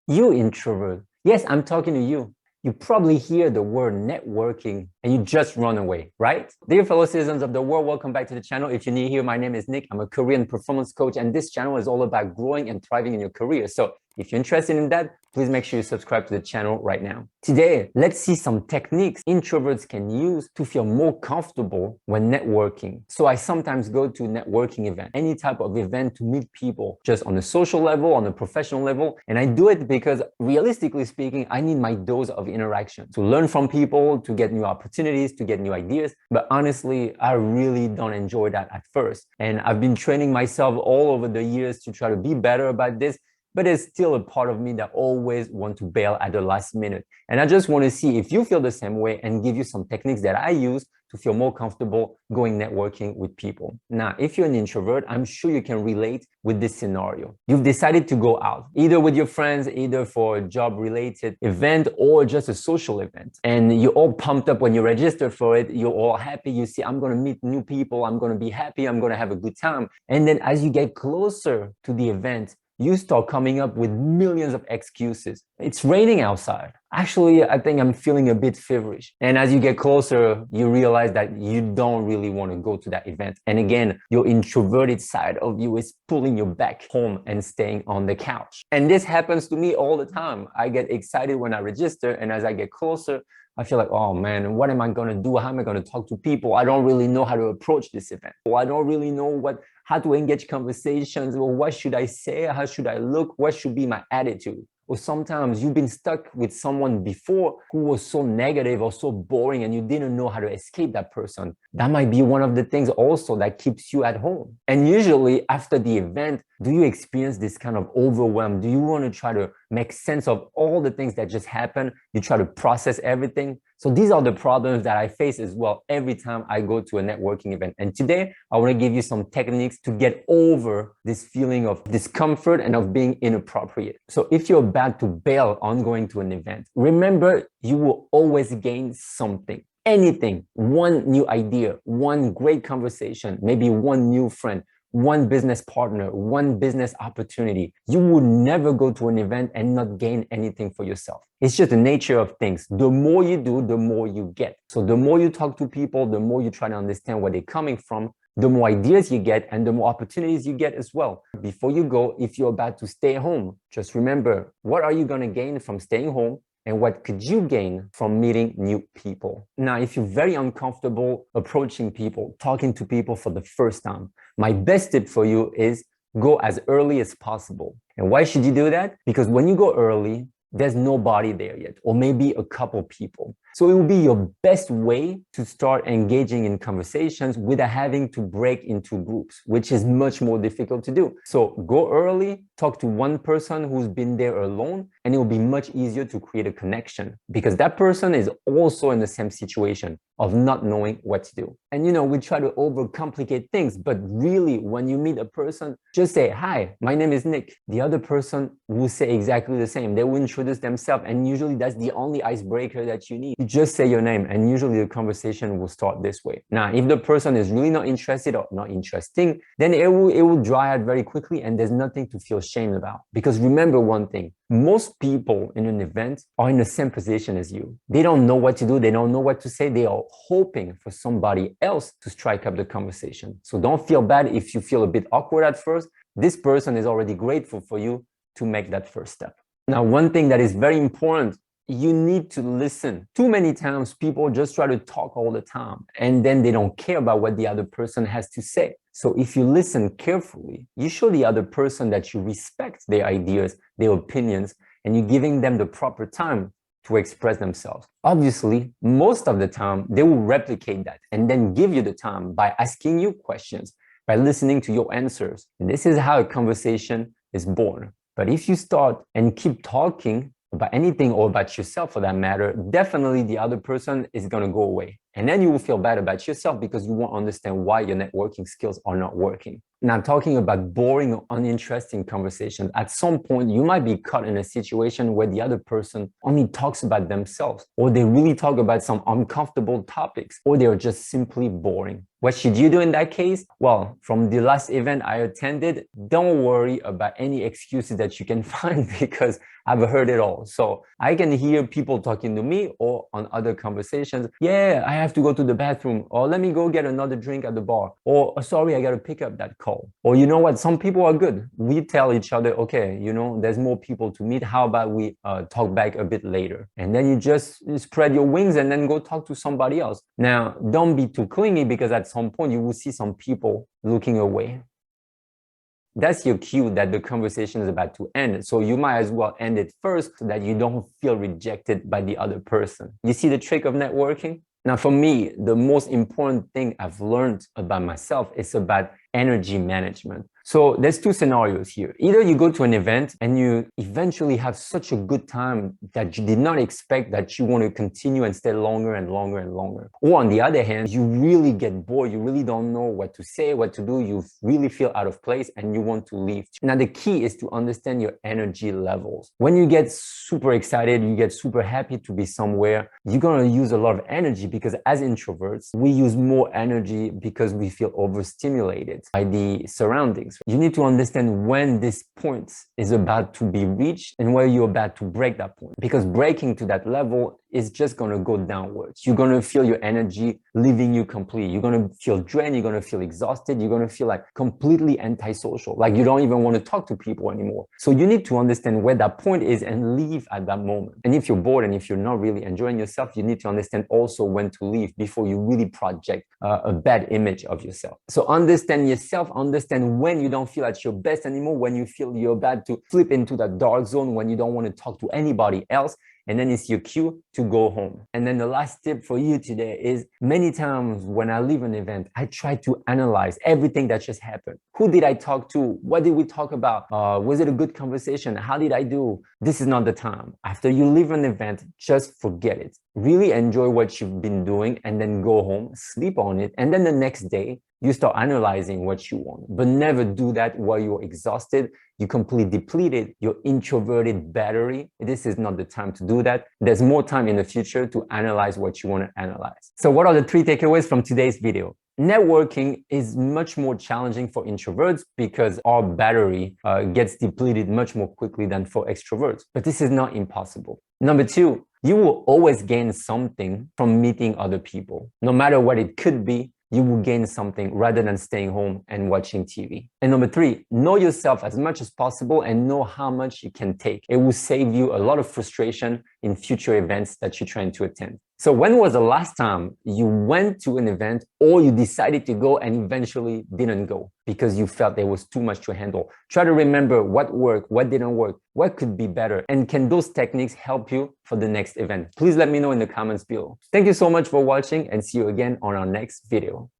You introvert. Yes, I'm talking to you. You probably hear the word networking and you just run away, right? Dear fellow citizens of the world, welcome back to the channel. If you're new here, my name is Nick. I'm a career and performance coach, and this channel is all about growing and thriving in your career. So if you're interested in that, please make sure you subscribe to the channel right now. Today, let's see some techniques introverts can use to feel more comfortable when networking. So I sometimes go to networking event, any type of event to meet people just on a social level, on a professional level. And I do it because realistically speaking, I need my dose of interaction to learn from people, to get new opportunities, to get new ideas. But honestly, I really don't enjoy that at first. And I've been training myself all over the years to try to be better about this. But there's still a part of me that always want to bail at the last minute. And I just want to see if you feel the same way and give you some techniques that I use to feel more comfortable going networking with people. Now, if you're an introvert, I'm sure you can relate with this scenario. You've decided to go out, either with your friends, either for a job-related event or just a social event. And you're all pumped up when you register for it. You're all happy. You see, I'm going to meet new people. I'm going to be happy. I'm going to have a good time. And then as you get closer to the event, you start coming up with millions of excuses. It's raining outside. Actually, I think I'm feeling a bit feverish. And as you get closer, you realize that you don't really want to go to that event. And again, your introverted side of you is pulling you back home and staying on the couch. And this happens to me all the time. I get excited when I register, and as I get closer, I feel like, oh man, what am I going to do? How am I going to talk to people? I don't really know how to approach this event. Or I don't really know how to engage conversations. Or what should I say? How should I look? What should be my attitude? Or sometimes you've been stuck with someone before who was so negative or so boring and you didn't know how to escape that person. That might be one of the things also that keeps you at home. And usually after the event, do you experience this kind of overwhelm? Do you want to try to make sense of all the things that just happened? You try to process everything. So these are the problems that I face as well every time I go to a networking event. And today, I want to give you some techniques to get over this feeling of discomfort and of being inappropriate. So if you're about to bail on going to an event, remember you will always gain something. Anything, one new idea, one great conversation, maybe one new friend, one business partner, one business opportunity. You would never go to an event and not gain anything for yourself. It's just the nature of things. The more you do, the more you get. So the more you talk to people, the more you try to understand where they're coming from, the more ideas you get and the more opportunities you get as well. Before you go, if you're about to stay home, just remember, what are you going to gain from staying home? And what could you gain from meeting new people? Now, if you're very uncomfortable approaching people, talking to people for the first time, my best tip for you is go as early as possible. And why should you do that? Because when you go early, there's nobody there yet, or maybe a couple people. So it will be your best way to start engaging in conversations without having to break into groups, which is much more difficult to do. So go early, talk to one person who's been there alone, and it will be much easier to create a connection because that person is also in the same situation of not knowing what to do. And we try to overcomplicate things, but really when you meet a person, just say, hi, my name is Nick. The other person will say exactly the same. They will introduce themselves, and usually that's the only icebreaker that you need. You just say your name, and usually the conversation will start this way. Now, if the person is really not interested or not interesting, then it will dry out very quickly, and there's nothing to feel shame about. Because remember one thing, most people in an event are in the same position as you. They don't know what to do. They don't know what to say. They are hoping for somebody else to strike up the conversation. So don't feel bad if you feel a bit awkward at first. This person is already grateful for you to make that first step. Now, one thing that is very important, you need to listen. Too many times people just try to talk all the time and then they don't care about what the other person has to say. So if you listen carefully, you show the other person that you respect their ideas, their opinions, and you're giving them the proper time to express themselves. Obviously, most of the time, they will replicate that and then give you the time by asking you questions, by listening to your answers. And this is how a conversation is born. But if you start and keep talking about anything or about yourself for that matter, definitely the other person is going to go away. And then you will feel bad about yourself because you won't understand why your networking skills are not working. Now, talking about boring or uninteresting conversations, at some point, you might be caught in a situation where the other person only talks about themselves, or they really talk about some uncomfortable topics, or they're just simply boring. What should you do in that case? Well, from the last event I attended, don't worry about any excuses that you can find because I've heard it all. So I can hear people talking to me or on other conversations. Yeah, I have to go to the bathroom, or let me go get another drink at the bar, or sorry, I got to pick up that call. Or you know what? Some people are good. We tell each other, okay, there's more people to meet. How about we talk back a bit later? And then you just spread your wings and then go talk to somebody else. Now, don't be too clingy because at some point you will see some people looking away. That's your cue that the conversation is about to end. So you might as well end it first so that you don't feel rejected by the other person. You see the trick of networking? Now, for me, the most important thing I've learned about myself is about energy management. So there's two scenarios here. Either you go to an event and you eventually have such a good time that you did not expect that you want to continue and stay longer and longer and longer. Or on the other hand, you really get bored. You really don't know what to say, what to do. You really feel out of place and you want to leave. Now, the key is to understand your energy levels. When you get super excited, you get super happy to be somewhere, you're going to use a lot of energy because as introverts, we use more energy because we feel overstimulated by the surroundings. You need to understand when this point is about to be reached and where you're about to break that point. Because breaking to that level is just going to go downwards. You're going to feel your energy leaving you completely. You're going to feel drained. You're going to feel exhausted. You're going to feel like completely antisocial, like you don't even want to talk to people anymore. So you need to understand where that point is and leave at that moment. And if you're bored and if you're not really enjoying yourself, you need to understand also when to leave before you really project a bad image of yourself. So understand yourself, understand when you don't feel at your best anymore, when you feel you're about to flip into that dark zone, when you don't want to talk to anybody else. And then it's your cue to go home. And then the last tip for you today is many times when I leave an event, I try to analyze everything that just happened. Who did I talk to? What did we talk about? Was it a good conversation? How did I do? This is not the time. After you leave an event, just forget it. Really enjoy what you've been doing and then go home, sleep on it. And then the next day, you start analyzing what you want, but never do that while you're exhausted, you completely depleted your introverted battery. This is not the time to do that. There's more time in the future to analyze what you want to analyze. So what are the 3 takeaways from today's video? Networking is much more challenging for introverts because our battery gets depleted much more quickly than for extroverts, but this is not impossible. Number 2, you will always gain something from meeting other people, no matter what it could be. You will gain something rather than staying home and watching TV. And number 3, know yourself as much as possible and know how much you can take. It will save you a lot of frustration in future events that you're trying to attend. So when was the last time you went to an event or you decided to go and eventually didn't go because you felt there was too much to handle? Try to remember what worked, what didn't work, what could be better, and can those techniques help you for the next event? Please let me know in the comments below. Thank you so much for watching and see you again on our next video.